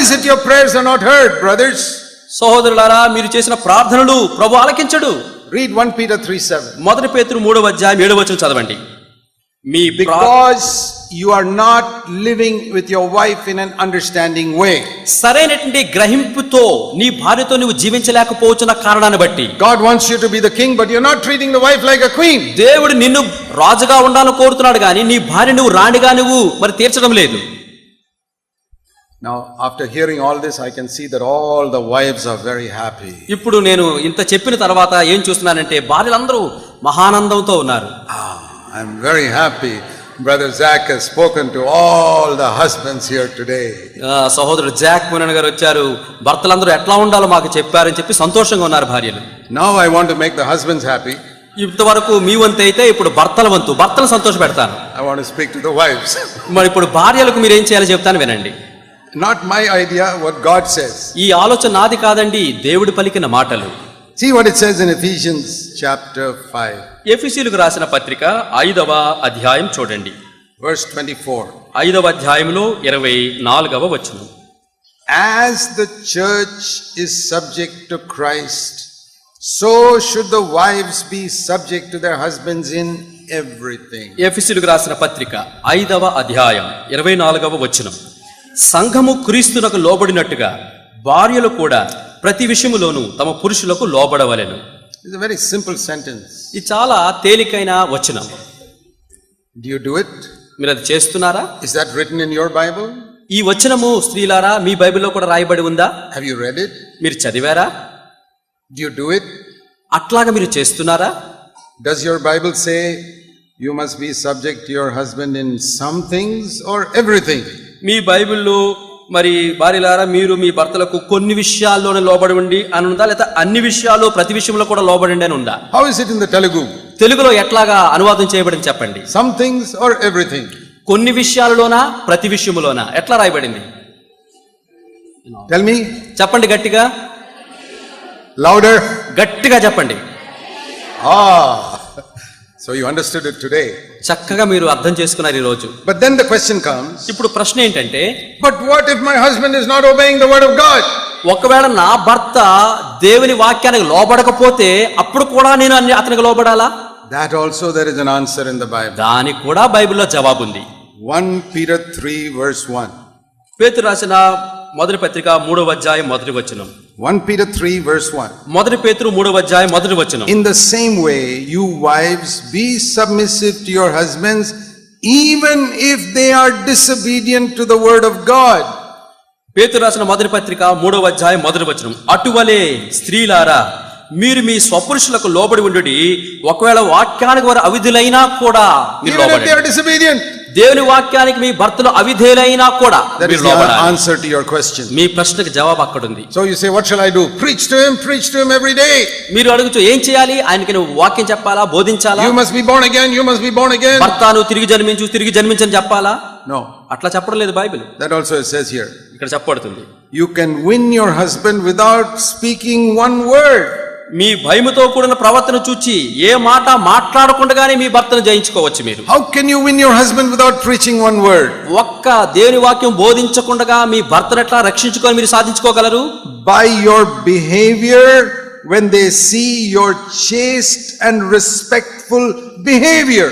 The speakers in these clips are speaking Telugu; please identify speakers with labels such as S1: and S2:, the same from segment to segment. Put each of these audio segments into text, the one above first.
S1: is it your prayers are not heard, brothers?
S2: సహోదరులారా, మీరు చేసిన ప్రార్థనలు ప్రభువు ఆలకించడు.
S1: Read 1 Peter 3:7.
S2: మొదటి పేతురు 3:7 చదవండి.
S1: Because you are not living with your wife in an understanding way.
S2: సరైనటువంటి గ్రహింపుతో నీ భార్యతో నువ్వు జీవించలేకపోతున్న కారణాన్ని బట్టి.
S1: God wants you to be the king, but you're not treating the wife like a queen.
S2: దేవుడు నిన్ను రాజుగా ఉండాలని కోరుతున్నాడు కానీ నీ భార్య నువ్వు రాణిగా నువ్వు మరి తీర్చడం లేదు.
S1: Now after hearing all this, I can see that all the wives are very happy.
S2: ఇప్పుడు నేను ఇంత చెప్పిన తర్వాత ఏం చూస్తున్నానంటే భార్యలందరూ మహానందంతో ఉన్నారు.
S1: I'm very happy. Brother Zach has spoken to all the husbands here today.
S2: సహోదరుడు జాక్ మునన్ గారు వచ్చారు. భర్తలందరూ ఎట్లా ఉండాలో మాకు చెప్పారని చెప్పి సంతోషంగా ఉన్నారు భార్యలు.
S1: Now I want to make the husbands happy.
S2: ఇంతవరకు మీ వంతు అయితే ఇప్పుడు భర్తల వంతు. భర్తలను సంతోషపెడతాను.
S1: I want to speak to the wives.
S2: మరి ఇప్పుడు భార్యలకు మీరు ఏం చేయాలో చెప్తాను వినండి.
S1: Not my idea, what God says.
S2: ఈ ఆలోచన నాది కాదండి, దేవుడు పలికిన మాటలు.
S1: See what it says in Ephesians chapter 5.
S2: ఎఫెసీయులకు రాసిన పత్రిక 5వ అధ్యాయం చూడండి.
S1: Verse 24.
S2: 5వ అధ్యాయంలో 24వ వచనం.
S1: As the church is subject to Christ, so should the wives be subject to their husbands in everything.
S2: ఎఫెసీయులకు రాసిన పత్రిక 5వ అధ్యాయం 24వ వచనం. సంఘము క్రీస్తునకు లోబడినట్టుగా భార్యలు కూడా ప్రతి విషయములోనూ తమ పురుషులకు లోబడవలెను.
S1: It's a very simple sentence.
S2: ఇది చాలా తేలికైన వచనం.
S1: Do you do it?
S2: మీరు అది చేస్తున్నారా?
S1: Is that written in your Bible?
S2: ఈ వచనము స్త్రీలారా మీ బైబిల్లో కూడా రాయబడి ఉందా?
S1: Have you read it?
S2: మీరు చదివారా?
S1: Do you do it?
S2: అట్లాగా మీరు చేస్తున్నారా?
S1: Does your Bible say you must be subject to your husband in some things or everything?
S2: మీ బైబిల్లో మరి భార్యలారా మీరు మీ భర్తలకు కొన్ని విషయాల్లోనే లోబడి ఉండి అని ఉందా, లేదా అన్ని విషయాల్లో ప్రతి విషయంలో కూడా లోబడి అని ఉందా?
S1: How is it in the Telugu?
S2: తెలుగులో ఎట్లాగా అనువాదం చేయబడింది చెప్పండి.
S1: Some things or everything?
S2: కొన్ని విషయాలలోనా ప్రతి విషయములోనా ఎట్లా రాయబడింది?
S1: Tell me.
S2: చెప్పండి గట్టిగా.
S1: Louder.
S2: గట్టిగా చెప్పండి.
S1: So you understood it today.
S2: చక్కగా మీరు అర్థం చేసుకున్నారు ఈ రోజు.
S1: But then the question comes.
S2: ఇప్పుడు ప్రశ్న ఏంటంటే,
S1: but what if my husband is not obeying the word of God?
S2: ఒకవేళ నా భర్త దేవుని వాక్యానికి లోబడకపోతే అప్పుడు కూడా నేను అతనికి లోబడాలా?
S1: That also there is an answer in the Bible.
S2: దానికి కూడా బైబిల్లో జవాబు ఉంది.
S1: 1 Peter 3 verse 1.
S2: పేతురు రాసిన మొదటి పత్రిక 3వ అధ్యాయం మొదటి వచనం.
S1: 1 Peter 3 verse 1.
S2: మొదటి పేతురు 3వ అధ్యాయం మొదటి వచనం.
S1: In the same way, you wives, be submissive to your husbands, even if they are disobedient to the word of God.
S2: పేతురు రాసిన మొదటి పత్రిక 3వ అధ్యాయం మొదటి వచనం. అటువలే స్త్రీలారా మీరు మీ స్వపురుషులకు లోబడి ఉండుడి, ఒకవేళ వాక్యానికి వారు అవిధులైనా కూడా మీరు లోబడండి. దేవుని వాక్యానికి మీ భర్తలు అవిధేయులైనా కూడా మీరు లోబడాలి.
S1: Answer to your question.
S2: మీ ప్రశ్నకు జవాబు అక్కడ ఉంది.
S1: So you say, what shall I do? Preach to him every day.
S2: మీరు అడుగుతూ ఏం చేయాలి? ఆయనకి నువ్వు వాక్యం చెప్పాలా, బోధించాలా?
S1: You must be born again, you must be born again.
S2: భర్త నువ్వు తిరిగి జన్మించని చెప్పాలా?
S1: No.
S2: అట్లా చెప్పడం లేదు Bible.
S1: That also it says here.
S2: ఇక్కడ చెప్పబడుతుంది.
S1: You can win your husband without speaking one word.
S2: మీ భయముతో కూడిన ప్రవర్తన చూచి ఏ మాట మాట్లాడకుండానే మీ భర్తను జయించుకోవచ్చు మీరు.
S1: How can you win your husband without preaching one word?
S2: ఒక్క దేవుని వాక్యం బోధించకుండా మీ భర్తను ఎట్లా రక్షించుకొని మీరు సాధించుకోగలరు?
S1: By your behavior, when they see your chaste and respectful behavior.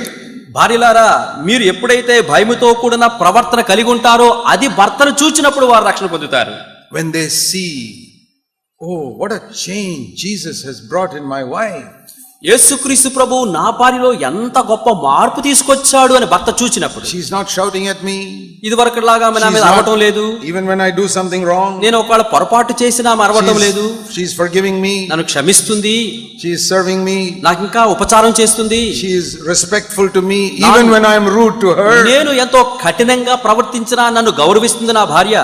S2: భార్యలారా మీరు ఎప్పుడైతే భయముతో కూడిన ప్రవర్తన కలిగి ఉంటారో అది భర్తను చూచినప్పుడు వారు రక్షణ పొందుతారు.
S1: When they see, oh, what a change Jesus has brought in my wife.
S2: యేసుక్రీస్తు ప్రభువు నా భార్యలో ఎంత గొప్ప మార్పు తీసుకొచ్చాడు అని భర్త చూచినప్పుడు.
S1: She is not shouting at me.
S2: ఇదివరకులాగా నా మీద అరవటం లేదు.
S1: Even when I do something wrong.
S2: నేను ఒకవేళ పొరపాటు చేసినా అరవటం లేదు.
S1: She is forgiving me.
S2: నన్ను క్షమిస్తుంది.
S1: She is serving me.
S2: నాకు ఇంకా ఉపచారం చేస్తుంది.
S1: She is respectful to me even when I am rude to her.
S2: నేను ఎంతో కఠినంగా ప్రవర్తించినా నన్ను గౌరవిస్తుంది నా భార్య.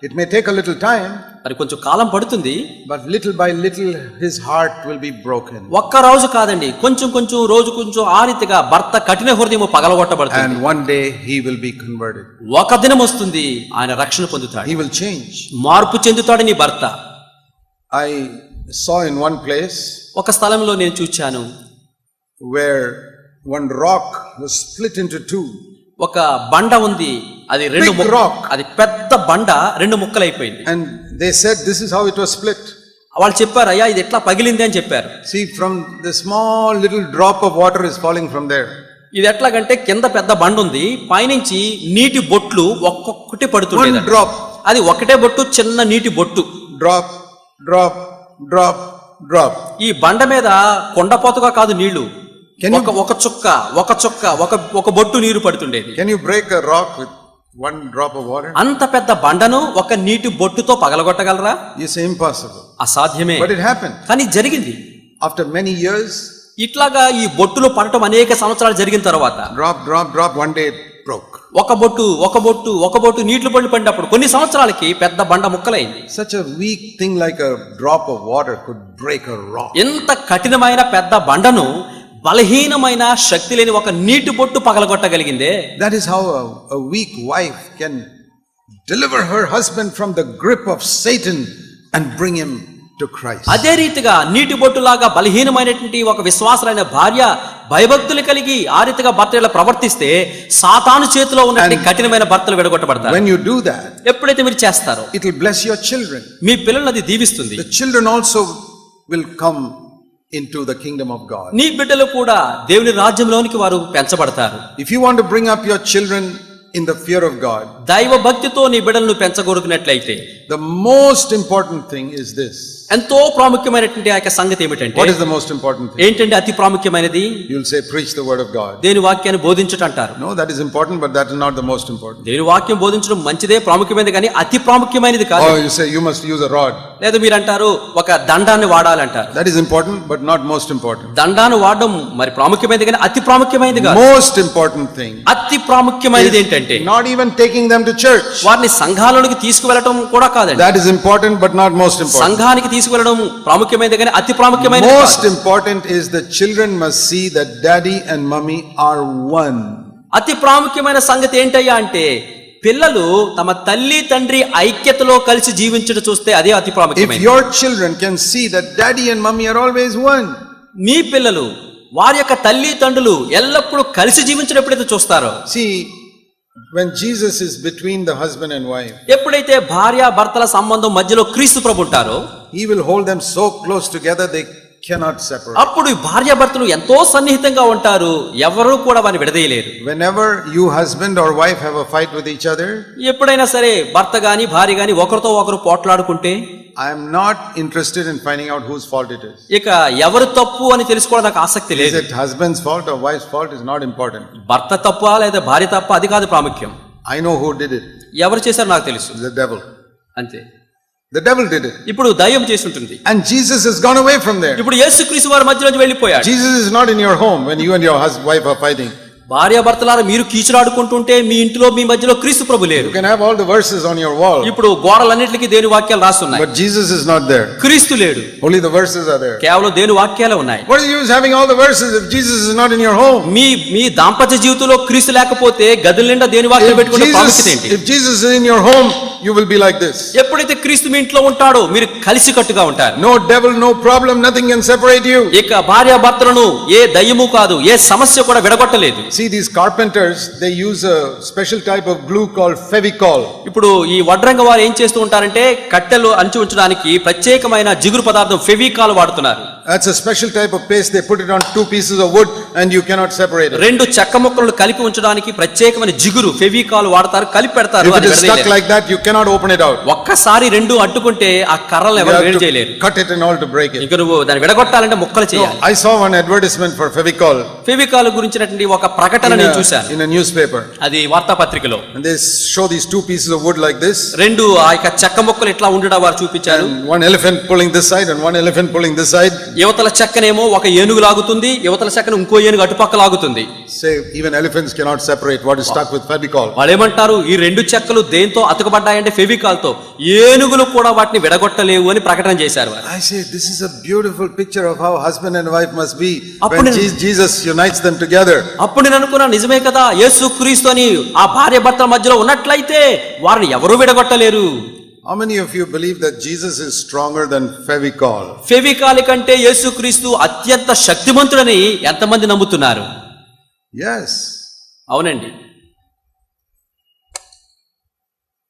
S1: It may take a little time.
S2: మరి కొంచెం కాలం పడుతుంది.
S1: But little by little his heart will be broken.
S2: ఒక్క రోజు కాదండి, కొంచెం రోజు కొంచెం ఆ రీతిగా భర్త కఠిన హృదయం పగలగొట్టబడుతుంది.
S1: And one day he will be converted.
S2: ఒక దినం వస్తుంది ఆయన రక్షణ పొందుతాడు.
S1: He will change.
S2: మార్పు చెందుతాడు నీ భర్త.
S1: I saw in one place
S2: ఒక స్థలంలో నేను చూచాను
S1: where one rock was split into two.
S2: ఒక బండ ఉంది, అది రెండు
S1: Big rock.
S2: అది పెద్ద బండ రెండు ముక్కలైపోయింది.
S1: And they said this is how it was split.
S2: వాళ్ళు చెప్పారు, అయ్యా ఇది ఎట్లా పగిలింది అని చెప్పారు.
S1: See, from the small little drop of water is falling from there.
S2: ఇది ఎట్లాగంటే కింద పెద్ద బండ ఉంది, పైనుంచి నీటి బొట్లు ఒక్కొక్కటి పడుతుంది.
S1: One drop.
S2: అది ఒకటే బొట్టు, చిన్న నీటి బొట్టు.
S1: Drop, drop, drop, drop.
S2: ఈ బండ మీద కొండపోతగా కాదు నీళ్లు,
S1: Can you-
S2: ఒక చుక్క ఒక బొట్టు నీరు పడుతుండేది.
S1: Can you break a rock with one drop of water?
S2: అంత పెద్ద బండను ఒక నీటి బొట్టుతో పగలగొట్టగలరా?
S1: You say impossible.
S2: అసాధ్యమే.
S1: But it happened.
S2: కానీ జరిగింది.
S1: After many years,
S2: ఇట్లాగా ఈ బొట్టులు పడటం అనేక సంవత్సరాలు జరిగిన తర్వాత
S1: drop, drop, drop, one day it broke.
S2: ఒక బొట్టు నీటిలో పడినప్పుడు కొన్ని సంవత్సరాలకి పెద్ద బండ ముక్కలైంది.
S1: Such a weak thing like a drop of water could break a rock.
S2: ఎంత కఠినమైన పెద్ద బండను బలహీనమైన శక్తి లేని ఒక నీటి బొట్టు పగలగొట్టగలిగిందే.
S1: That is how a weak wife can deliver her husband from the grip of Satan and bring him to Christ.
S2: అదే రీతిగా నీటి బొట్టులాగా బలహీనమైనటువంటి ఒక విశ్వాసులైన భార్య భయభక్తులు కలిగి ఆ రీతిగా భర్త ఇలా ప్రవర్తిస్తే సాతాను చేతిలో ఉన్నటువంటి కఠినమైన భర్తలు విడగొట్టబడతారు.
S1: When you do that,
S2: ఎప్పుడైతే మీరు చేస్తారో
S1: it will bless your children.
S2: మీ పిల్లలను అది దీవిస్తుంది.
S1: The children also will come into the kingdom of God.
S2: నీ బిడ్డలు కూడా దేవుని రాజ్యంలోనికి వారు పెంచబడతారు.
S1: If you want to bring up your children in the fear of God,
S2: దైవ భక్తితో నీ బిడ్డలను పెంచగొరుకున్నట్లయితే
S1: the most important thing is this.
S2: ఎంతో ప్రాముఖ్యమైనటువంటి ఆ యొక్క సంగతి ఏమిటంటే,
S1: What is the most important thing?
S2: ఏంటంటే అతి ప్రాముఖ్యమైనది?
S1: You'll say preach the word of God.
S2: దేని వాక్యాన్ని బోధించుట అంటారు.
S1: No, that is important, but that is not the most important.
S2: దేని వాక్యం బోధించడం మంచిదే, ప్రాముఖ్యమైనది, కానీ అతి ప్రాముఖ్యమైనది కాదు.
S1: Or you say you must use a rod.
S2: లేదా మీరు అంటారు ఒక దండాన్ని వాడాలంటారు.
S1: That is important, but not most important.
S2: దండాన్ని వాడడం మరి ప్రాముఖ్యమైనది కానీ అతి ప్రాముఖ్యమైనది కాదు.
S1: Most important thing
S2: అతి ప్రాముఖ్యమైనది ఏంటంటే
S1: not even taking them to church.
S2: వారిని సంఘాలలోకి తీసుకువెళ్ళటం కూడా కాదండి.
S1: That is important, but not most important.
S2: సంఘానికి తీసుకువెళ్ళడం ప్రాముఖ్యమైనది కానీ అతి ప్రాముఖ్యమైనది
S1: Most
S2: కాదు.
S1: important is the children must see that daddy and mummy are one.
S2: అతి ప్రాముఖ్యమైన సంగతి ఏంటయ్యా అంటే, పిల్లలు తమ తల్లి తండ్రి ఐక్యతలో కలిసి జీవించడం చూస్తే అదే అతి
S1: If
S2: ప్రాముఖ్యమైనది.
S1: your children can see that daddy and mummy are always one,
S2: మీ పిల్లలు వారి యొక్క తల్లి తండ్రులు ఎల్లప్పుడూ కలిసి జీవించడం ఎప్పుడైతే చూస్తారో,
S1: see, when Jesus is between the husband and wife,
S2: ఎప్పుడైతే భార్య భర్తల సంబంధం మధ్యలో క్రీస్తు ప్రభు ఉంటారో,
S1: he will hold them so close together they cannot separate.
S2: అప్పుడు భార్య భర్తలు ఎంతో సన్నిహితంగా ఉంటారు, ఎవరు కూడా వారిని విడదీయలేరు.
S1: Whenever you husband or wife have a fight with each other,
S2: ఎప్పుడైనా సరే భర్త గాని భార్య గాని ఒకరితో ఒకరు పోట్లాడుకుంటే,
S1: I am not interested in finding out whose fault it is.
S2: ఇక ఎవరు తప్పు అని తెలుసుకోవడం నాకు ఆసక్తి
S1: Is
S2: లేదు.
S1: it husband's fault or wife's fault is not important.
S2: భర్త తప్ప లేదా భార్య తప్ప అది కాదు ప్రాముఖ్యం.
S1: I know who did it.
S2: ఎవరు చేశారో నాకు తెలుసు,
S1: The devil.
S2: అంతే.
S1: The devil did it.
S2: ఇప్పుడు దయ్యం చేసి ఉంటుంది.
S1: And Jesus has gone away from there.
S2: ఇప్పుడు యేసుక్రీస్తు వారి మధ్యలోంచి వెళ్ళిపోయాడు.
S1: Jesus is not in your home when you and your wife are fighting.
S2: భార్య భర్తలారా మీరు కీచులాడుకుంటుంటే మీ ఇంట్లో మీ మధ్యలో క్రీస్తు ప్రభు లేరు.
S1: You can have all the verses on your wall,
S2: ఇప్పుడు గోడలన్నిటికీ దేని వాక్యాలు రాస్తున్నాయి,
S1: but Jesus is not there.
S2: క్రీస్తు లేడు,
S1: Only the verses are there.
S2: కేవలం దేని వాక్యాలే ఉన్నాయి.
S1: What is the use having all the verses if Jesus is not in your home?
S2: మీ దాంపత్య జీవితంలో క్రీస్తు లేకపోతే గదుల నిండా దేని వాక్యం పెట్టుకునే ప్రాముఖ్యత ఏంటి?
S1: If Jesus is in your home, you will be like this.
S2: ఎప్పుడైతే క్రీస్తు మీ ఇంట్లో ఉంటాడో మీరు కలిసి కట్టుగా ఉంటారు.
S1: No devil, no problem, nothing can separate you.
S2: ఇక భార్య భర్తలను ఏ దయ్యము కాదు, ఏ సమస్య కూడా విడగొట్టలేదు.
S1: See, these carpenters, they use a special type of glue called Fevicol.
S2: ఇప్పుడు ఈ వడ్రంగ వారు ఏం చేస్తూ ఉంటారంటే కట్టెలు అంచు ఉంచడానికి ప్రత్యేకమైన జిగురు పదార్థం ఫెవికాల్ వాడుతున్నారు.
S1: That's a special type of paste. They put it on two pieces of wood and you cannot separate it.
S2: రెండు చెక్క ముక్కలను కలిపి ఉంచడానికి ప్రత్యేకమైన జిగురు ఫెవికాల్ వాడతారు, కలిపి పెడతారు.
S1: If it is stuck like that, you cannot open it out.
S2: ఒక్కసారి రెండు అడ్డుకుంటే ఆ కర్రలు
S1: You
S2: ఎవరు
S1: have
S2: వేరు
S1: to
S2: చేయలేరు.
S1: cut it and all to break it.
S2: ఇక నువ్వు దాన్ని విడగొట్టాలంటే ముక్కలు చేయాలి.
S1: I saw one advertisement for Fevicol
S2: Fevicol గురించినటువంటి ఒక ప్రకటన నేను చూశాను,
S1: in a newspaper.
S2: అది వార్తాపత్రికలో.
S1: And they show these two pieces of wood like this.
S2: రెండు ఆ యొక్క చెక్క ముక్కలు ఎట్లా ఉండడా వారు చూపించారు.
S1: And one elephant pulling this side and one elephant pulling this side.
S2: యువతల చెక్కనేమో ఒక ఏనుగు లాగుతుంది, యువతల చెక్కను ఇంకో ఏనుగు అటుపక్క లాగుతుంది.
S1: Say even elephants cannot separate what is stuck with Fevicol.
S2: వాళ్ళు ఏమంటారు, ఈ రెండు చెక్కలు దేంతో అతుకబడ్డాయంటే ఫెవికాల్ తో, ఏనుగులు కూడా వాటిని విడగొట్టలేవు అని ప్రకటన చేశారు వారు.
S1: I say this is a beautiful picture of how husband and wife must be
S2: Appudu
S1: when Jesus unites them together.
S2: అప్పుడు నేను అనుకున్నా, నిజమే కదా, యేసుక్రీస్తు అని ఆ భార్య భర్తల మధ్యలో ఉన్నట్లయితే వారిని ఎవరు విడగొట్టలేరు.
S1: How many of you believe that Jesus is stronger than Fevicol?
S2: Fevicol కంటే యేసుక్రీస్తు అత్యంత శక్తిమంతుడని ఎంతమంది నమ్ముతున్నారు?
S1: Yes.
S2: అవునండి.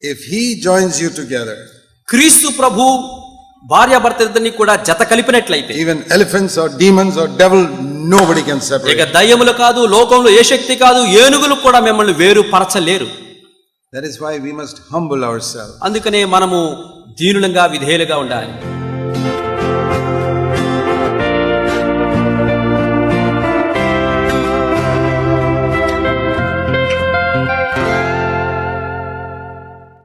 S1: if he joins you together,
S2: క్రీస్తు ప్రభు భార్యాభర్త ఇద్దరిని కూడా జత కలిపినట్లయితే
S1: even elephants or demons or devil, nobody can separate.
S2: ఇక దయ్యములు కాదు, లోకంలో ఏ శక్తి కాదు, ఏనుగులు కూడా మిమ్మల్ని వేరుపరచలేరు.
S1: That is why we must humble ourselves.
S2: అందుకనే మనము దీనులంగా విధేయులుగా ఉండాలి.